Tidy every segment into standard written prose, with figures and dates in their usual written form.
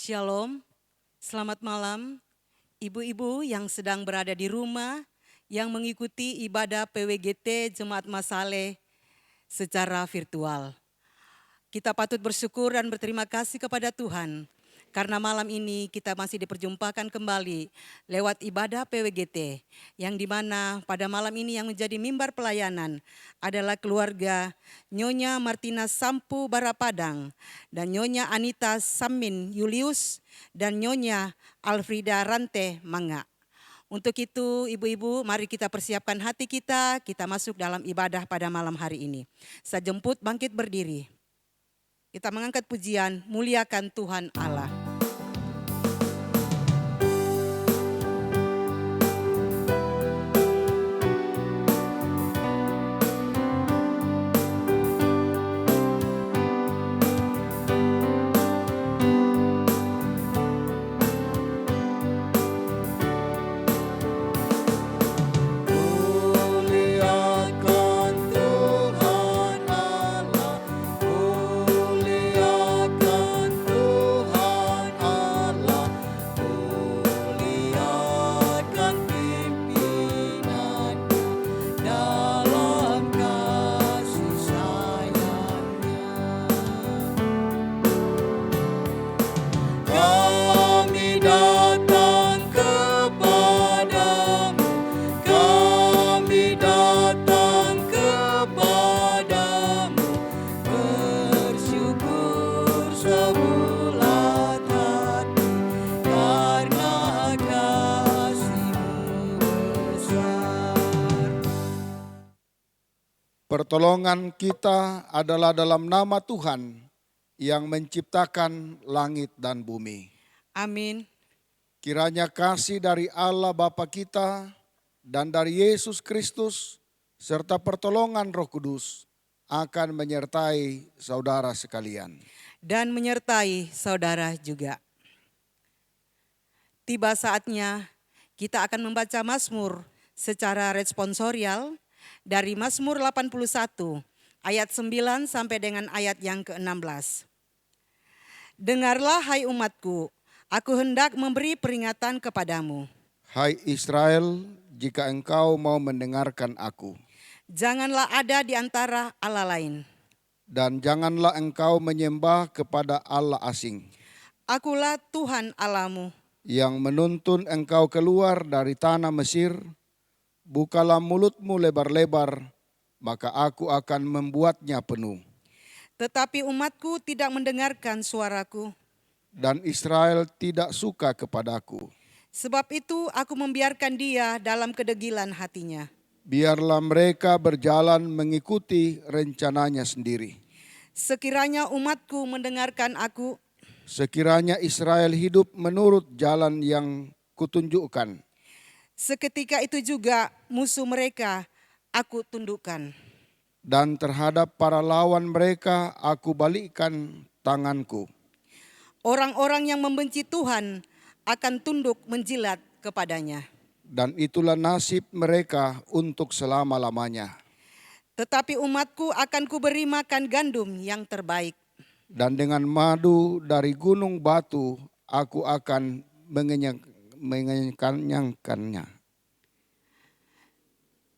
Shalom, selamat malam ibu-ibu yang sedang berada di rumah yang mengikuti ibadah PWGT Jemaat Masaleh secara virtual. Kita patut bersyukur dan berterima kasih kepada Tuhan karena malam ini kita masih diperjumpakan kembali lewat ibadah PWGT yang dimana pada malam ini yang menjadi mimbar pelayanan adalah keluarga Nyonya Martina Sampu Barapadang dan Nyonya Anita Samin Julius dan Nyonya Alfrida Rante Manga. Untuk itu ibu-ibu mari kita persiapkan hati kita masuk dalam ibadah pada malam hari ini. Saya jemput bangkit berdiri. Kita mengangkat pujian, muliakan Tuhan Allah. Pertolongan kita adalah dalam nama Tuhan yang menciptakan langit dan bumi. Amin. Kiranya kasih dari Allah Bapa kita dan dari Yesus Kristus serta pertolongan Roh Kudus akan menyertai saudara sekalian. Dan menyertai saudara juga. Tiba saatnya kita akan membaca Mazmur secara responsorial dari Mazmur 81 ayat 9 sampai dengan ayat yang ke-16. Dengarlah hai umatku, aku hendak memberi peringatan kepadamu. Hai Israel, jika engkau mau mendengarkan aku. Janganlah ada di antara Allah lain. Dan janganlah engkau menyembah kepada Allah asing. Akulah Tuhan Allahmu. Yang menuntun engkau keluar dari tanah Mesir. Bukalah mulutmu lebar-lebar, maka aku akan membuatnya penuh. Tetapi umatku tidak mendengarkan suaraku. Dan Israel tidak suka kepadaku. Sebab itu aku membiarkan dia dalam kedegilan hatinya. Biarlah mereka berjalan mengikuti rencananya sendiri. Sekiranya umatku mendengarkan aku. Sekiranya Israel hidup menurut jalan yang kutunjukkan. Seketika itu juga musuh mereka aku tundukkan. Dan terhadap para lawan mereka aku balikkan tanganku. Orang-orang yang membenci Tuhan akan tunduk menjilat kepadanya. Dan itulah nasib mereka untuk selama-lamanya. Tetapi umatku akan kuberi makan gandum yang terbaik. Dan dengan madu dari gunung batu aku akan mengenyangkannya.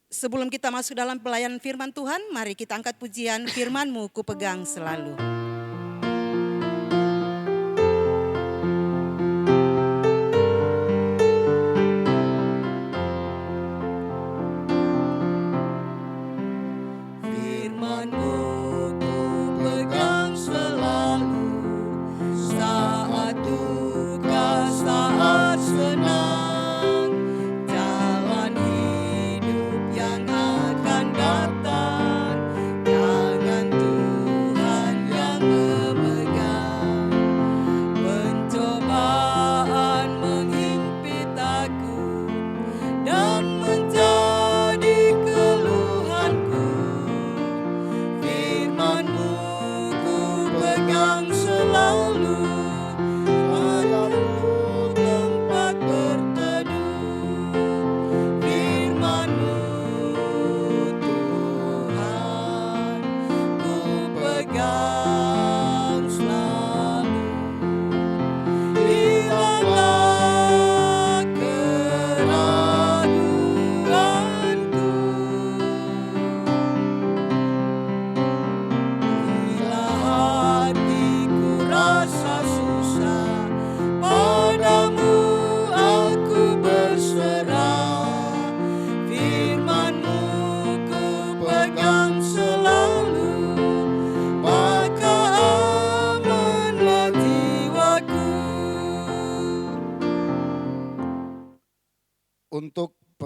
Sebelum kita masuk dalam pelayanan firman Tuhan, mari kita angkat pujian firman-Mu ku pegang selalu. Tangan Tuhan yang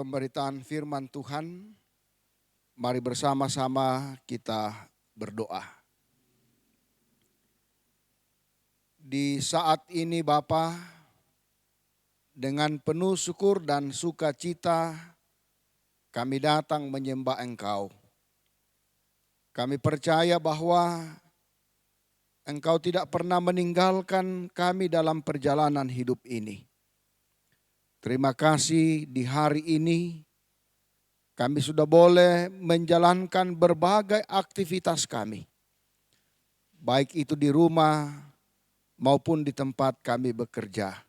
pemberitaan firman Tuhan, mari bersama-sama kita berdoa. Di saat ini Bapa, dengan penuh syukur dan sukacita kami datang menyembah Engkau. Kami percaya bahwa Engkau tidak pernah meninggalkan kami dalam perjalanan hidup ini. Terima kasih di hari ini kami sudah boleh menjalankan berbagai aktivitas kami. Baik itu di rumah maupun di tempat kami bekerja.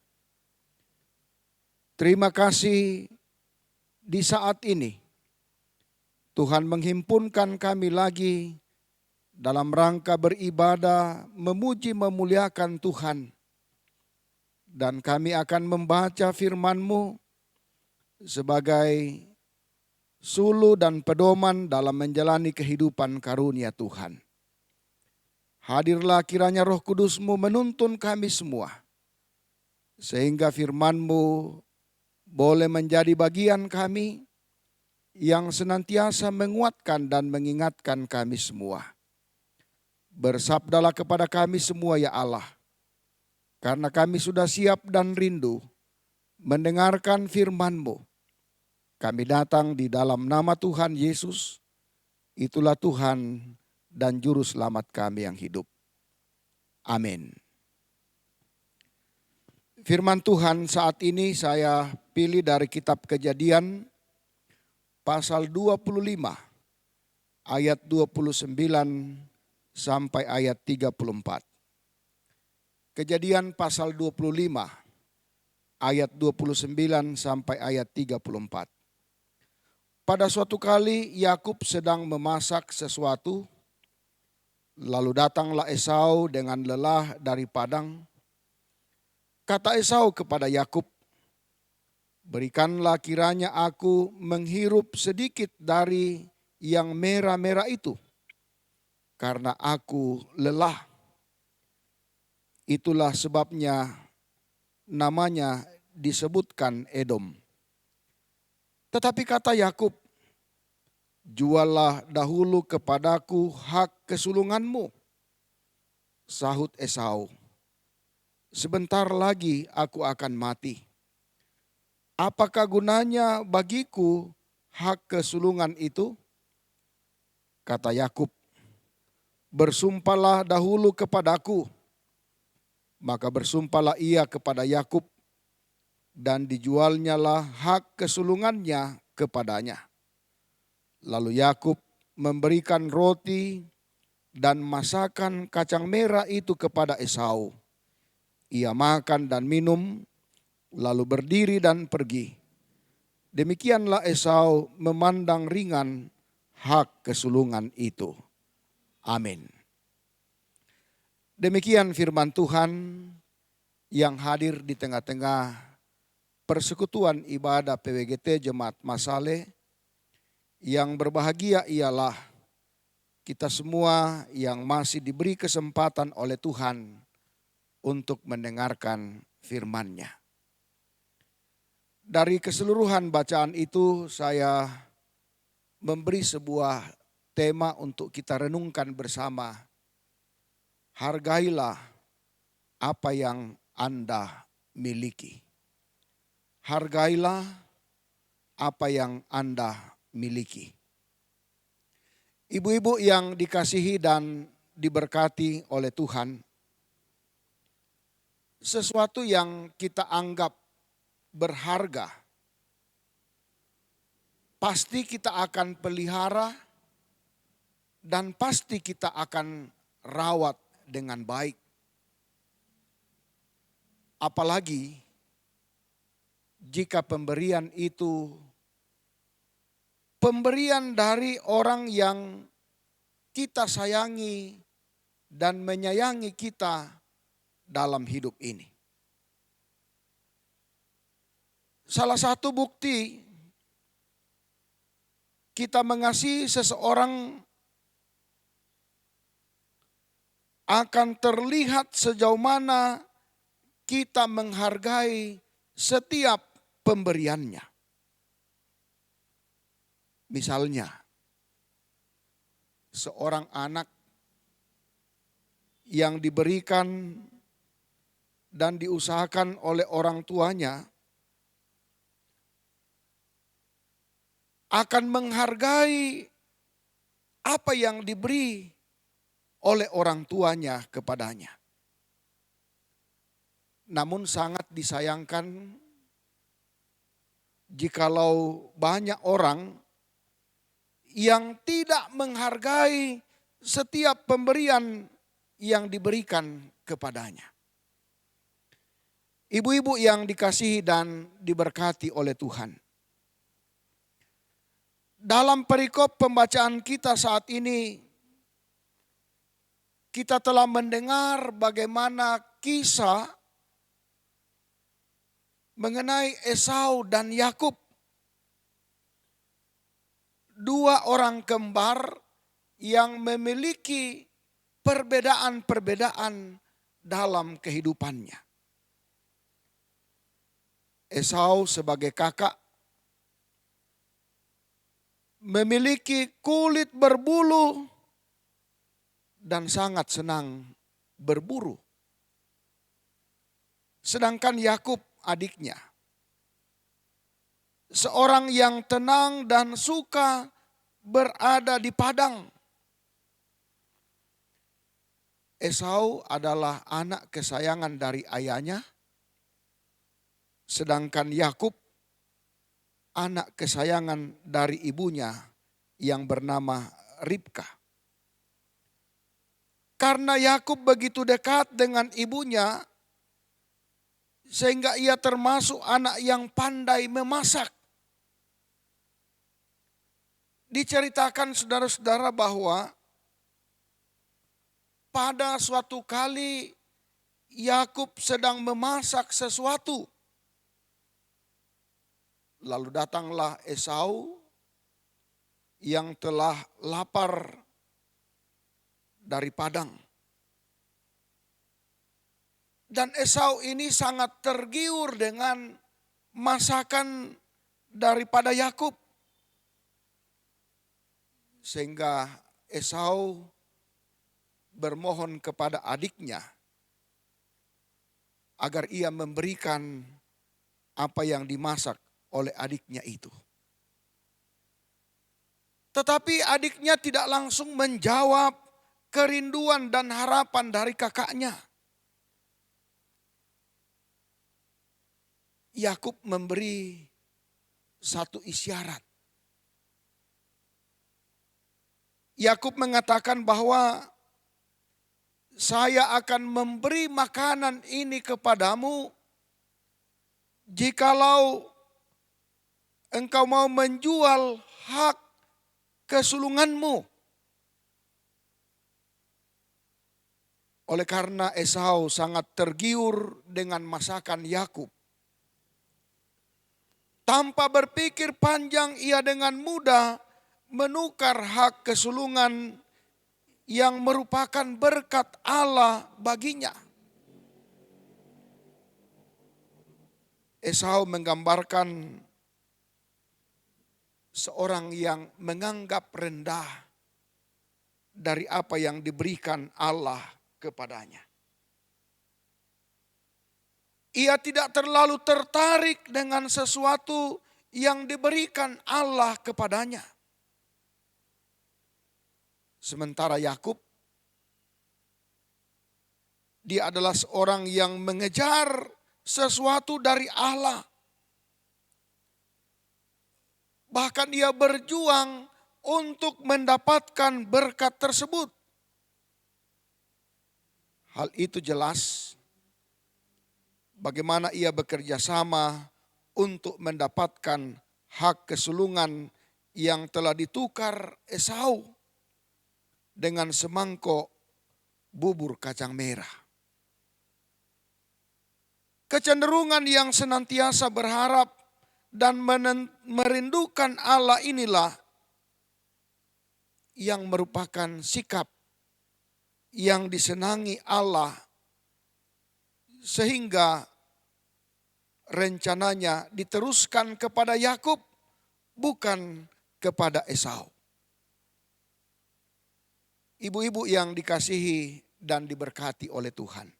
Terima kasih di saat ini Tuhan menghimpunkan kami lagi dalam rangka beribadah, memuji memuliakan Tuhan. Dan kami akan membaca firman-Mu sebagai sulu dan pedoman dalam menjalani kehidupan karunia Tuhan. Hadirlah kiranya Roh Kudus-Mu menuntun kami semua, sehingga firman-Mu boleh menjadi bagian kami yang senantiasa menguatkan dan mengingatkan kami semua. Bersabdalah kepada kami semua ya Allah, karena kami sudah siap dan rindu mendengarkan firman-Mu. Kami datang di dalam nama Tuhan Yesus, itulah Tuhan dan Juru Selamat kami yang hidup. Amin. Firman Tuhan saat ini saya pilih dari kitab Kejadian pasal 25 ayat 29 sampai ayat 34. Kejadian pasal 25 ayat 29 sampai ayat 34. Pada suatu kali Yakub sedang memasak sesuatu, lalu datanglah Esau dengan lelah dari padang. Kata Esau kepada Yakub, "Berikanlah kiranya aku menghirup sedikit dari yang merah-merah itu, karena aku lelah." Itulah sebabnya namanya disebutkan Edom. Tetapi kata Yakub, "Juallah dahulu kepadaku hak kesulunganmu." Sahut Esau, "Sebentar lagi aku akan mati. Apakah gunanya bagiku hak kesulungan itu?" Kata Yakub, "Bersumpahlah dahulu kepadaku." Maka bersumpahlah ia kepada Yakub, dan dijualnyalah hak kesulungannya kepadanya. Lalu Yakub memberikan roti dan masakan kacang merah itu kepada Esau. Ia makan dan minum, lalu berdiri dan pergi. Demikianlah Esau memandang ringan hak kesulungan itu. Amin. Demikian firman Tuhan yang hadir di tengah-tengah persekutuan ibadah PWGT Jemaat Masale. Yang berbahagia ialah kita semua yang masih diberi kesempatan oleh Tuhan untuk mendengarkan firman-Nya. Dari keseluruhan bacaan itu saya memberi sebuah tema untuk kita renungkan bersama. Hargailah apa yang Anda miliki. Hargailah apa yang Anda miliki. Ibu-ibu yang dikasihi dan diberkati oleh Tuhan, sesuatu yang kita anggap berharga, pasti kita akan pelihara dan pasti kita akan rawat dengan baik. Apalagi jika pemberian itu pemberian dari orang yang kita sayangi dan menyayangi kita dalam hidup ini. Salah satu bukti kita mengasihi seseorang akan terlihat sejauh mana kita menghargai setiap pemberiannya. Misalnya, seorang anak yang diberikan dan diusahakan oleh orang tuanya akan menghargai apa yang diberi oleh orang tuanya kepadanya. Namun sangat disayangkan jikalau banyak orang yang tidak menghargai setiap pemberian yang diberikan kepadanya. Ibu-ibu yang dikasihi dan diberkati oleh Tuhan. Dalam perikop pembacaan kita saat ini, kita telah mendengar bagaimana kisah mengenai Esau dan Yakub. Dua orang kembar yang memiliki perbedaan-perbedaan dalam kehidupannya. Esau sebagai kakak memiliki kulit berbulu dan sangat senang berburu. Sedangkan Yakub adiknya, seorang yang tenang dan suka berada di padang. Esau adalah anak kesayangan dari ayahnya, sedangkan Yakub anak kesayangan dari ibunya yang bernama Ribka. Karena Yakub begitu dekat dengan ibunya, sehingga ia termasuk anak yang pandai memasak. Diceritakan saudara-saudara bahwa pada suatu kali Yakub sedang memasak sesuatu. Lalu datanglah Esau yang telah lapar dari padang. Dan Esau ini sangat tergiur dengan masakan daripada Yakub. Sehingga Esau bermohon kepada adiknya agar ia memberikan apa yang dimasak oleh adiknya itu. Tetapi adiknya tidak langsung menjawab kerinduan dan harapan dari kakaknya. Yakub memberi satu isyarat. Yakub mengatakan bahwa saya akan memberi makanan ini kepadamu jikalau engkau mau menjual hak kesulunganmu. Oleh karena Esau sangat tergiur dengan masakan Yakub, tanpa berpikir panjang ia dengan mudah menukar hak kesulungan yang merupakan berkat Allah baginya. Esau menggambarkan seorang yang menganggap rendah dari apa yang diberikan Allah kepadanya. Ia tidak terlalu tertarik dengan sesuatu yang diberikan Allah kepadanya. Sementara Yakub, dia adalah seorang yang mengejar sesuatu dari Allah. Bahkan dia berjuang untuk mendapatkan berkat tersebut. Hal itu jelas bagaimana ia bekerja sama untuk mendapatkan hak kesulungan yang telah ditukar Esau dengan semangkok bubur kacang merah. Kecenderungan yang senantiasa berharap dan merindukan Allah inilah yang merupakan sikap yang disenangi Allah, sehingga rencananya diteruskan kepada Yakub bukan kepada Esau. Ibu-ibu yang dikasihi dan diberkati oleh Tuhan.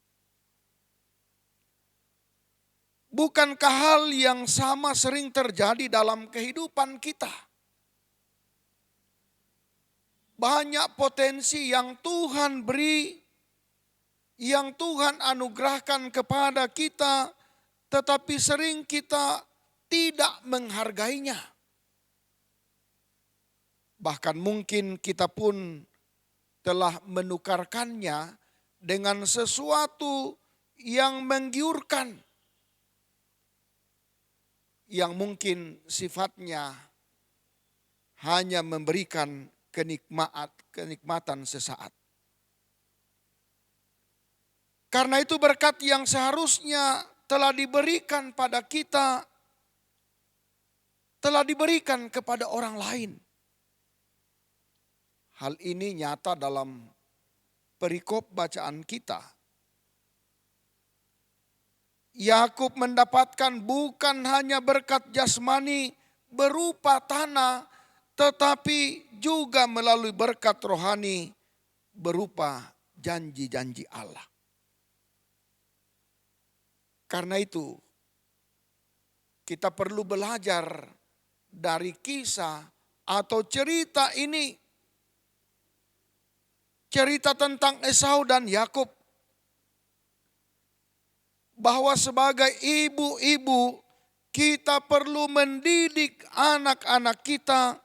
Bukankah hal yang sama sering terjadi dalam kehidupan kita? Banyak potensi yang Tuhan beri, yang Tuhan anugerahkan kepada kita, tetapi sering kita tidak menghargainya. Bahkan mungkin kita pun telah menukarkannya dengan sesuatu yang menggiurkan, yang mungkin sifatnya hanya memberikan kenikmatan sesaat. Karena itu berkat yang seharusnya telah diberikan pada kita, telah diberikan kepada orang lain. Hal ini nyata dalam perikop bacaan kita. Yakub mendapatkan bukan hanya berkat jasmani berupa tanah, tetapi juga melalui berkat rohani berupa janji-janji Allah. Karena itu, kita perlu belajar dari kisah atau cerita ini. Cerita tentang Esau dan Yakub. Bahwa sebagai ibu-ibu kita perlu mendidik anak-anak kita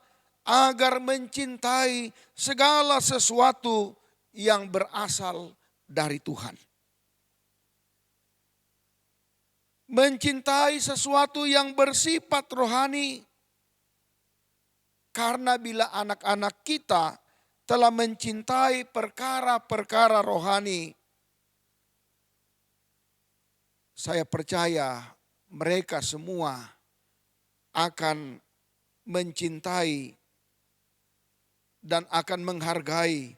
agar mencintai segala sesuatu yang berasal dari Tuhan. Mencintai sesuatu yang bersifat rohani. Karena bila anak-anak kita telah mencintai perkara-perkara rohani, saya percaya mereka semua akan mencintai dan akan menghargai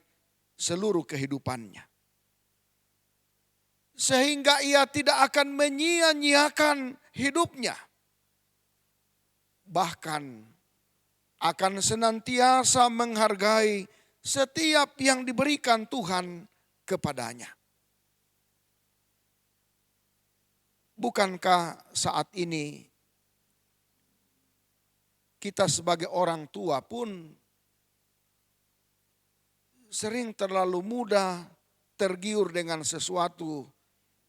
seluruh kehidupannya. Sehingga ia tidak akan menyia-nyiakan hidupnya. Bahkan akan senantiasa menghargai setiap yang diberikan Tuhan kepadanya. Bukankah saat ini kita sebagai orang tua pun sering terlalu mudah tergiur dengan sesuatu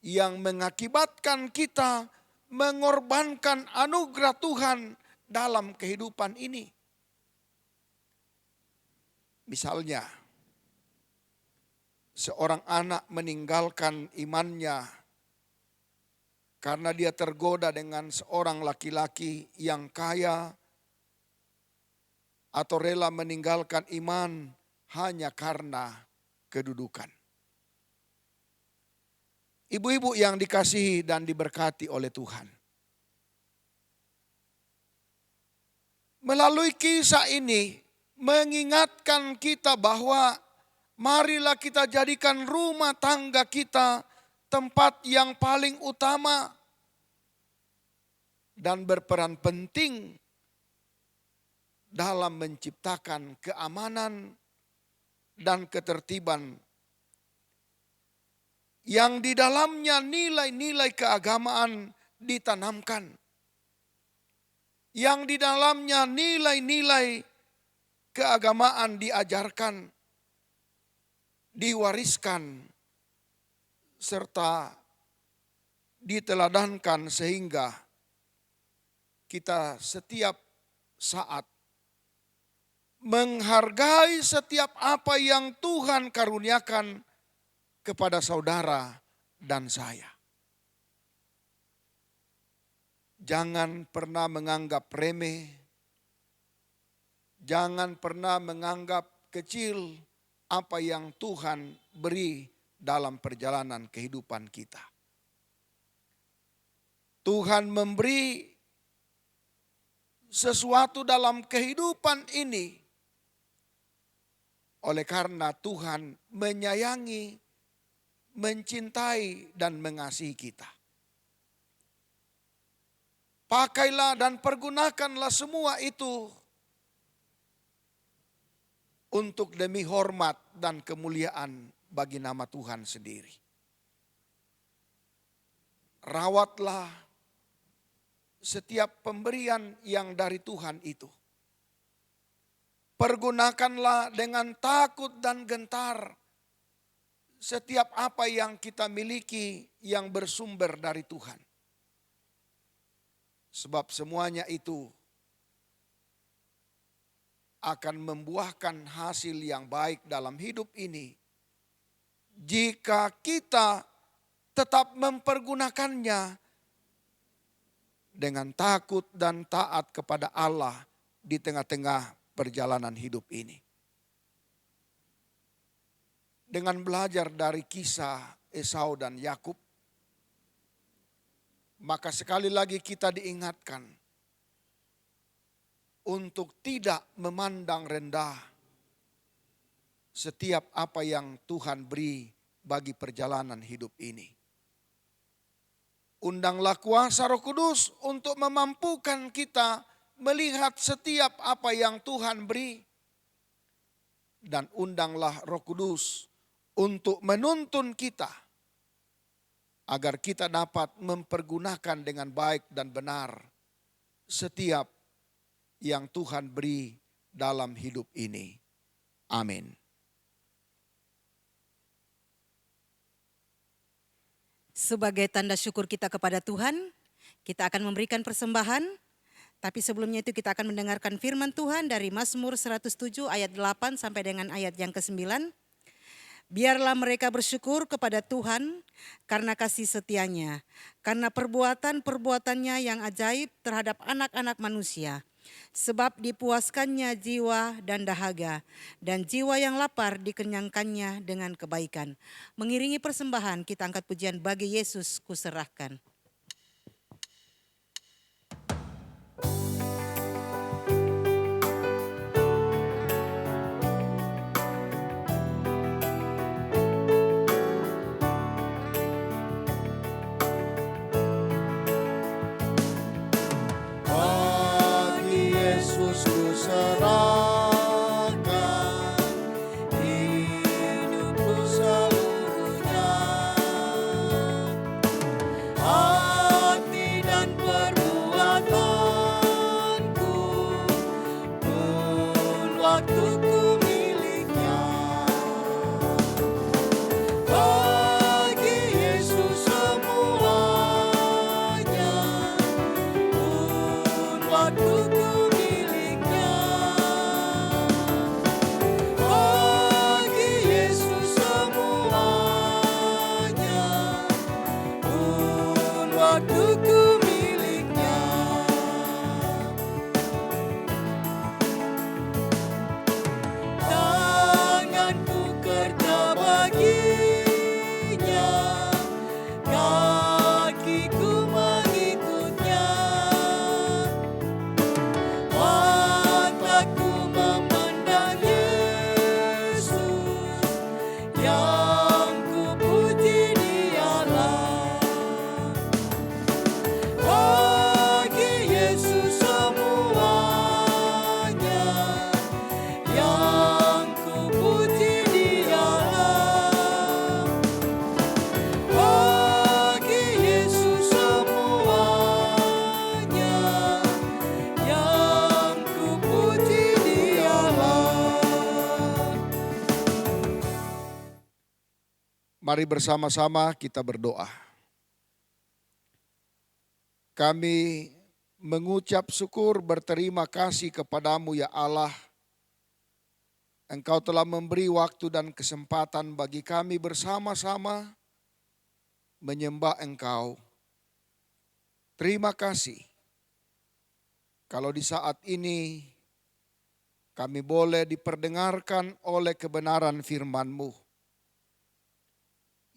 yang mengakibatkan kita mengorbankan anugerah Tuhan dalam kehidupan ini. Misalnya, seorang anak meninggalkan imannya karena dia tergoda dengan seorang laki-laki yang kaya, atau rela meninggalkan iman hanya karena kedudukan. Ibu-ibu yang dikasihi dan diberkati oleh Tuhan. Melalui kisah ini mengingatkan kita bahwa marilah kita jadikan rumah tangga kita tempat yang paling utama dan berperan penting dalam menciptakan keamanan dan ketertiban yang di dalamnya nilai-nilai keagamaan ditanamkan, yang di dalamnya nilai-nilai keagamaan diajarkan, diwariskan, serta diteladankan sehingga kita setiap saat menghargai setiap apa yang Tuhan karuniakan kepada saudara dan saya. Jangan pernah menganggap remeh, jangan pernah menganggap kecil apa yang Tuhan beri dalam perjalanan kehidupan kita. Tuhan memberi sesuatu dalam kehidupan ini oleh karena Tuhan menyayangi, mencintai dan mengasihi kita. Pakailah dan pergunakanlah semua itu untuk demi hormat dan kemuliaan bagi nama Tuhan sendiri. Rawatlah setiap pemberian yang dari Tuhan itu. Pergunakanlah dengan takut dan gentar setiap apa yang kita miliki yang bersumber dari Tuhan. Sebab semuanya itu akan membuahkan hasil yang baik dalam hidup ini jika kita tetap mempergunakannya dengan takut dan taat kepada Allah di tengah-tengah perjalanan hidup ini. Dengan belajar dari kisah Esau dan Yakub, maka sekali lagi kita diingatkan untuk tidak memandang rendah setiap apa yang Tuhan beri bagi perjalanan hidup ini. Undanglah kuasa Roh Kudus untuk memampukan kita melihat setiap apa yang Tuhan beri. Dan undanglah Roh Kudus untuk menuntun kita agar kita dapat mempergunakan dengan baik dan benar setiap yang Tuhan beri dalam hidup ini. Amin. Sebagai tanda syukur kita kepada Tuhan, kita akan memberikan persembahan. Tapi sebelumnya itu kita akan mendengarkan firman Tuhan dari Mazmur 107 ayat 8 sampai dengan ayat yang ke-9. Biarlah mereka bersyukur kepada Tuhan karena kasih setianya, karena perbuatan-perbuatannya yang ajaib terhadap anak-anak manusia. Sebab dipuaskannya jiwa dan dahaga, dan jiwa yang lapar dikenyangkannya dengan kebaikan. Mengiringi persembahan kita angkat pujian bagi Yesus kuserahkan. Serahkan hidupku seluruhnya, hati dan perbuatanku, pun waktuku miliknya. Bagi Yesus semuanya, pun waktuku Mari bersama-sama kita berdoa. Kami mengucap syukur berterima kasih kepadamu ya Allah. Engkau telah memberi waktu dan kesempatan bagi kami bersama-sama menyembah Engkau. Terima kasih. Kalau di saat ini kami boleh diperdengarkan oleh kebenaran firman-Mu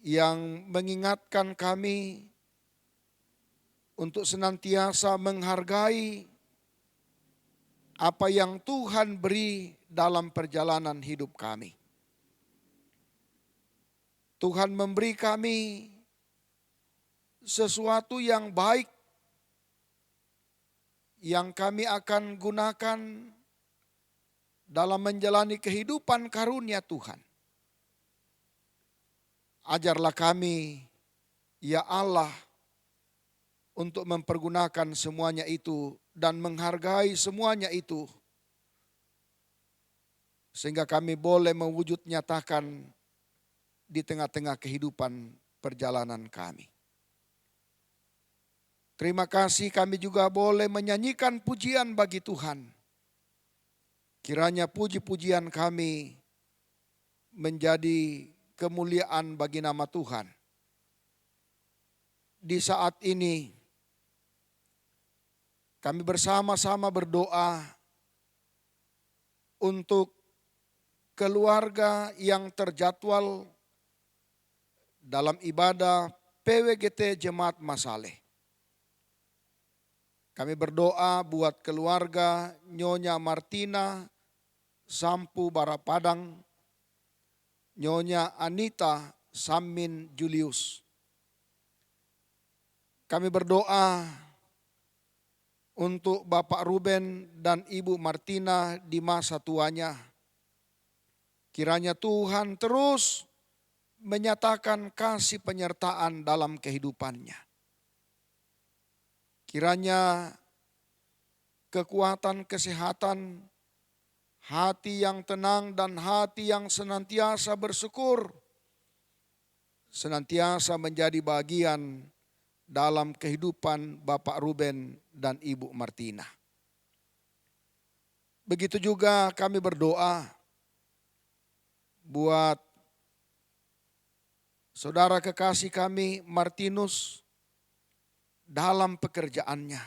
yang mengingatkan kami untuk senantiasa menghargai apa yang Tuhan beri dalam perjalanan hidup kami. Tuhan memberi kami sesuatu yang baik yang kami akan gunakan dalam menjalani kehidupan karunia Tuhan. Ajarlah kami, ya Allah, untuk mempergunakan semuanya itu dan menghargai semuanya itu, sehingga kami boleh mewujud nyatakan di tengah-tengah kehidupan perjalanan kami. Terima kasih kami juga boleh menyanyikan pujian bagi Tuhan. Kiranya puji-pujian kami menjadi kemuliaan bagi nama Tuhan. Di saat ini kami bersama-sama berdoa untuk keluarga yang terjadwal dalam ibadah PWGT Jemaat Masaleh. Kami berdoa buat keluarga Nyonya Martina Sampu Barapadang, Nyonya Anita Samin Julius. Kami berdoa untuk Bapak Ruben dan Ibu Martina di masa tuanya. Kiranya Tuhan terus menyatakan kasih penyertaan dalam kehidupannya. Kiranya kekuatan kesehatan, hati yang tenang dan hati yang senantiasa bersyukur, senantiasa menjadi bagian dalam kehidupan Bapak Ruben dan Ibu Martina. Begitu juga kami berdoa buat saudara kekasih kami Martinus dalam pekerjaannya.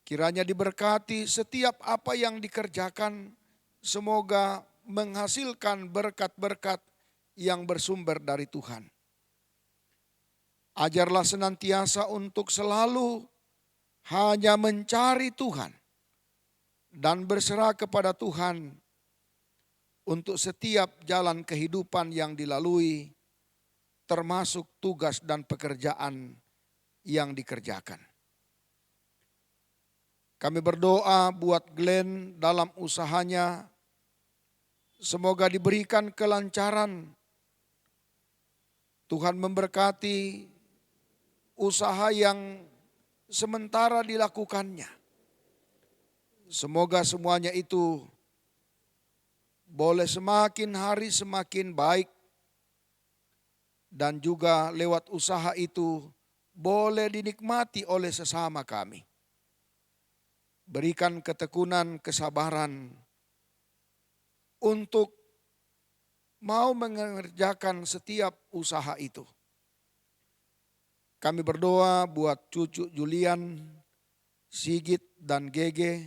Kiranya diberkati setiap apa yang dikerjakan, semoga menghasilkan berkat-berkat yang bersumber dari Tuhan. Ajarlah senantiasa untuk selalu hanya mencari Tuhan dan berserah kepada Tuhan untuk setiap jalan kehidupan yang dilalui, termasuk tugas dan pekerjaan yang dikerjakan. Kami berdoa buat Glenn dalam usahanya, semoga diberikan kelancaran. Tuhan memberkati usaha yang sementara dilakukannya. Semoga semuanya itu boleh semakin hari semakin baik, dan juga lewat usaha itu boleh dinikmati oleh sesama kami. Berikan ketekunan, kesabaran untuk mau mengerjakan setiap usaha itu. Kami berdoa buat cucu Julian, Sigit, dan Gege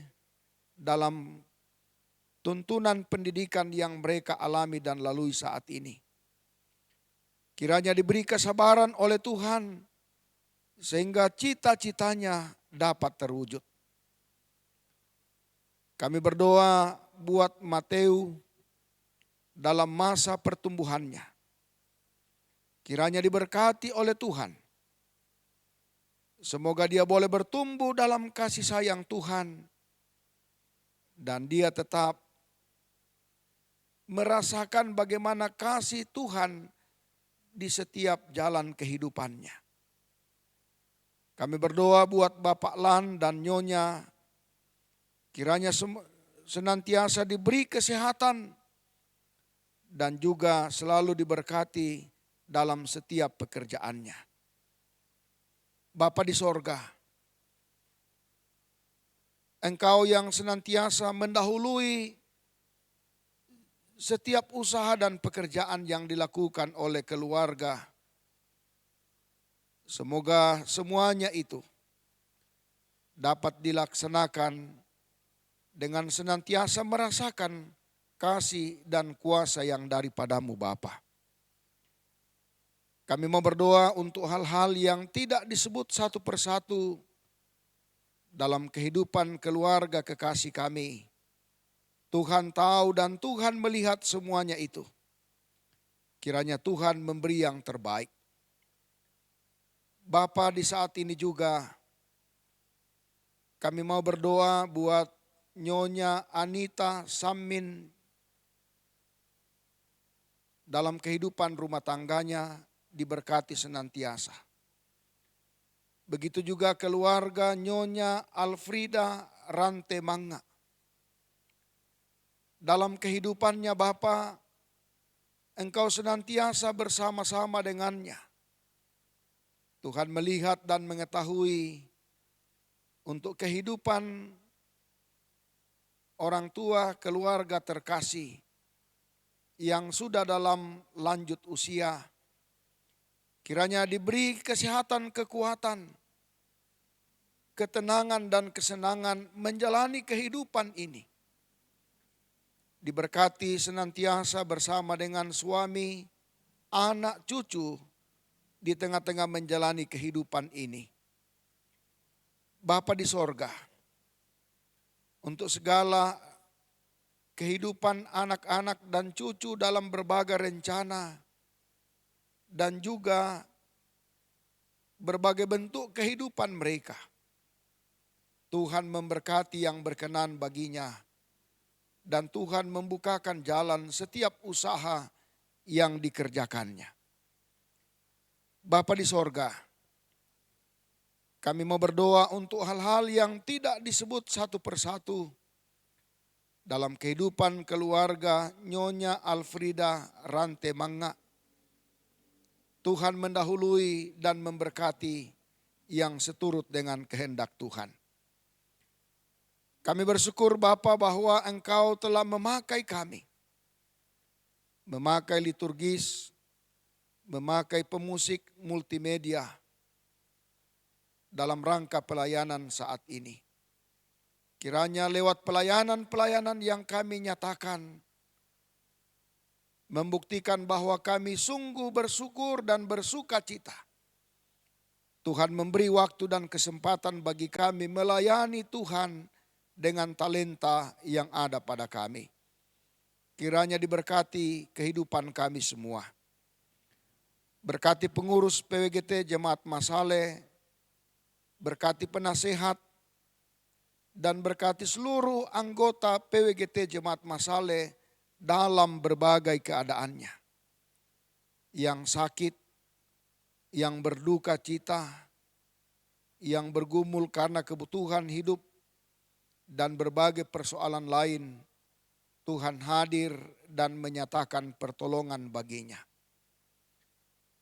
dalam tuntunan pendidikan yang mereka alami dan lalui saat ini. Kiranya diberi kesabaran oleh Tuhan sehingga cita-citanya dapat terwujud. Kami berdoa buat Mateo dalam masa pertumbuhannya. Kiranya diberkati oleh Tuhan. Semoga dia boleh bertumbuh dalam kasih sayang Tuhan dan dia tetap merasakan bagaimana kasih Tuhan di setiap jalan kehidupannya. Kami berdoa buat Bapak Lan dan Nyonya, kiranya senantiasa diberi kesehatan dan juga selalu diberkati dalam setiap pekerjaannya. Bapa di sorga, Engkau yang senantiasa mendahului setiap usaha dan pekerjaan yang dilakukan oleh keluarga. Semoga semuanya itu dapat dilaksanakan dengan senantiasa merasakan kasih dan kuasa yang daripadamu Bapa. Kami mau berdoa untuk hal-hal yang tidak disebut satu persatu dalam kehidupan keluarga kekasih kami. Tuhan tahu dan Tuhan melihat semuanya itu. Kiranya Tuhan memberi yang terbaik. Bapa, di saat ini juga kami mau berdoa buat Nyonya Anita Samin dalam kehidupan rumah tangganya diberkati senantiasa. Begitu juga keluarga Nyonya Alfrida Rantemanga. Dalam kehidupannya Bapa, Engkau senantiasa bersama-sama dengannya. Tuhan melihat dan mengetahui untuk kehidupan orang tua keluarga terkasih yang sudah dalam lanjut usia. Kiranya diberi kesehatan, kekuatan, ketenangan dan kesenangan menjalani kehidupan ini. Diberkati senantiasa bersama dengan suami, anak, cucu di tengah-tengah menjalani kehidupan ini. Bapa di sorga, untuk segala kehidupan anak-anak dan cucu dalam berbagai rencana dan juga berbagai bentuk kehidupan mereka, Tuhan memberkati yang berkenan baginya. Dan Tuhan membukakan jalan setiap usaha yang dikerjakannya. Bapa di sorga, kami mau berdoa untuk hal-hal yang tidak disebut satu persatu dalam kehidupan keluarga Nyonya Alfrida Rantemanga. Tuhan mendahului dan memberkati yang seturut dengan kehendak Tuhan. Kami bersyukur Bapa bahwa Engkau telah memakai kami. Memakai liturgis, memakai pemusik multimedia dalam rangka pelayanan saat ini. Kiranya lewat pelayanan-pelayanan yang kami nyatakan, membuktikan bahwa kami sungguh bersyukur dan bersuka cita. Tuhan memberi waktu dan kesempatan bagi kami melayani Tuhan dengan talenta yang ada pada kami. Kiranya diberkati kehidupan kami semua. Berkati pengurus PWGT Jemaat Masale, berkati penasehat, dan berkati seluruh anggota PWGT Jemaat Masale dalam berbagai keadaannya. Yang sakit, yang berduka cita, yang bergumul karena kebutuhan hidup, dan berbagai persoalan lain, Tuhan hadir dan menyatakan pertolongan baginya.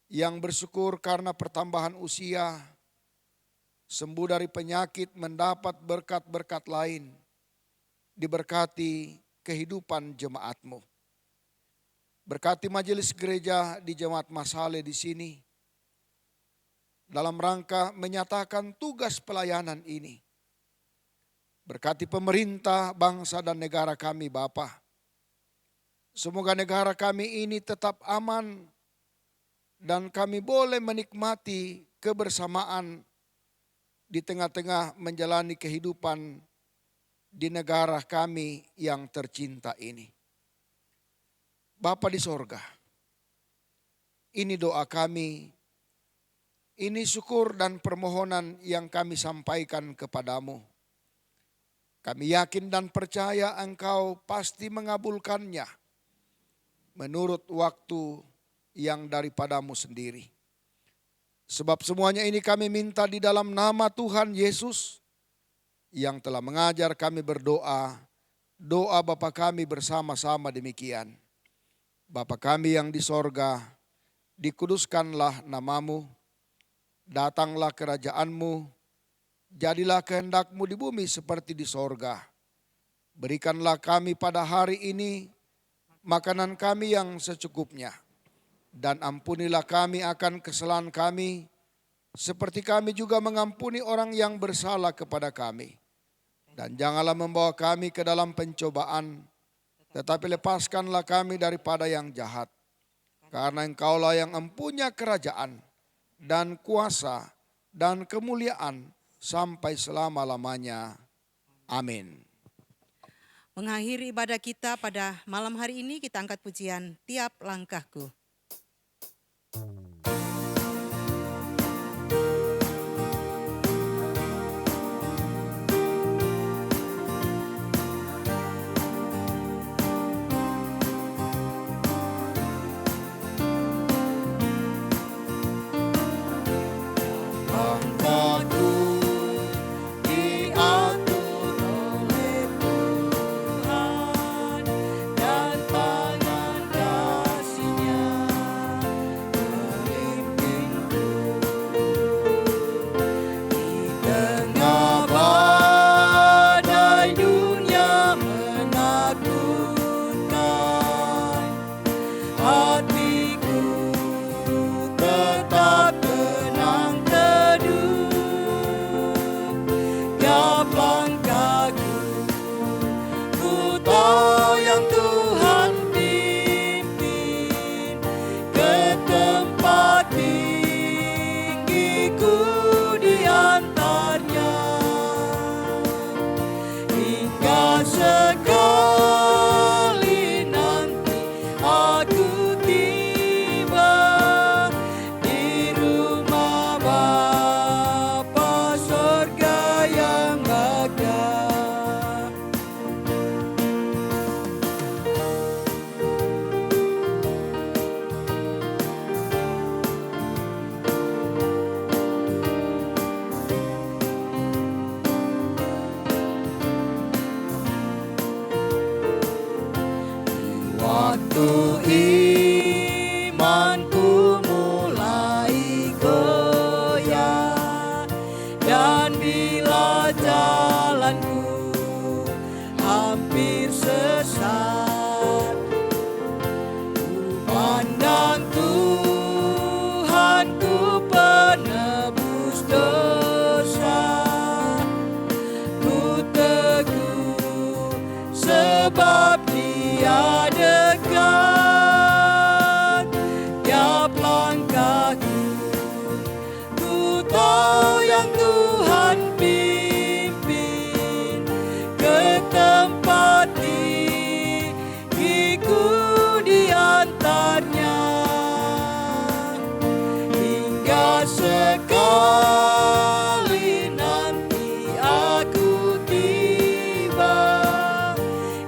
Yang bersyukur karena pertambahan usia, sembuh dari penyakit, mendapat berkat-berkat lain, diberkati kehidupan jemaat-Mu. Berkati majelis gereja di Jemaat Masale di sini, dalam rangka menyatakan tugas pelayanan ini. Berkati pemerintah, bangsa dan negara kami Bapa. Semoga negara kami ini tetap aman dan kami boleh menikmati kebersamaan di tengah-tengah menjalani kehidupan di negara kami yang tercinta ini. Bapa di sorga, ini doa kami, ini syukur dan permohonan yang kami sampaikan kepadamu. Kami yakin dan percaya Engkau pasti mengabulkannya menurut waktu yang daripadamu sendiri. Sebab semuanya ini kami minta di dalam nama Tuhan Yesus yang telah mengajar kami berdoa. Doa Bapa kami bersama-sama demikian. Bapa kami yang di sorga, dikuduskanlah namamu, datanglah kerajaanmu, jadilah kehendak-Mu di bumi seperti di sorga. Berikanlah kami pada hari ini makanan kami yang secukupnya. Dan ampunilah kami akan kesalahan kami, seperti kami juga mengampuni orang yang bersalah kepada kami. Dan janganlah membawa kami ke dalam pencobaan, tetapi lepaskanlah kami daripada yang jahat. Karena Engkaulah yang empunya kerajaan dan kuasa dan kemuliaan sampai selama-lamanya. Amin. Mengakhiri ibadah kita pada malam hari ini, kita angkat pujian Tiap Langkahku. takutkan, hatiku tetap tenang teduh. Tiap langkahku, ku tahu yang Tuhan pimpin ke tempat tinggiku diantarnya. Hingga sekali nanti aku tiba di rumah Bapa sorga yang megah. Waktu imanku mulai goyah, dan bila jalanku hampir sesat, ku pandang Tuhanku penebus dosa. Ku teguh sebab Dia dekat. Tiap langkahku, ku tahu yang Tuhan pimpin ke tempat tinggiku diantarnya. Hingga sekali nanti aku tiba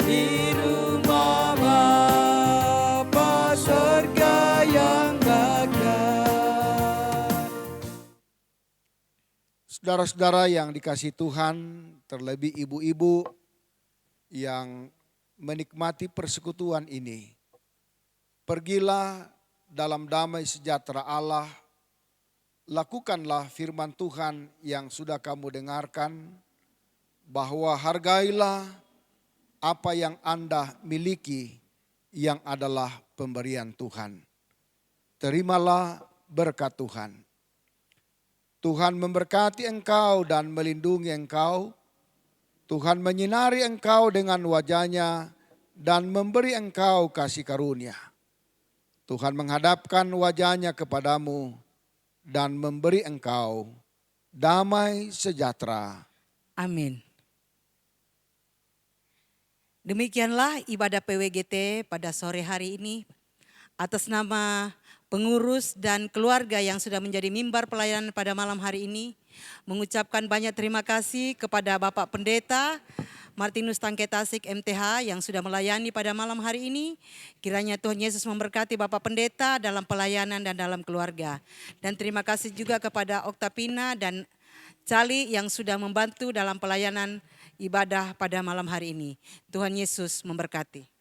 di rumah Bapa sorga yang megah. Saudara-saudara yang dikasihi Tuhan, terlebih ibu-ibu yang menikmati persekutuan ini, pergilah dalam damai sejahtera Allah, lakukanlah firman Tuhan yang sudah kamu dengarkan, bahwa hargailah apa yang Anda miliki yang adalah pemberian Tuhan. Terimalah berkat Tuhan. Tuhan memberkati engkau dan melindungi engkau. Tuhan menyinari engkau dengan wajah-Nya dan memberi engkau kasih karunia. Tuhan menghadapkan wajah-Nya kepadamu dan memberi engkau damai sejahtera. Amin. Demikianlah ibadah PWGT pada sore hari ini. Atas nama pengurus dan keluarga yang sudah menjadi mimbar pelayanan pada malam hari ini, mengucapkan banyak terima kasih kepada Bapak Pendeta Martinus Tangketasik MTH yang sudah melayani pada malam hari ini. Kiranya Tuhan Yesus memberkati Bapak Pendeta dalam pelayanan dan dalam keluarga. Dan terima kasih juga kepada Oktapina dan Cali yang sudah membantu dalam pelayanan ibadah pada malam hari ini. Tuhan Yesus memberkati.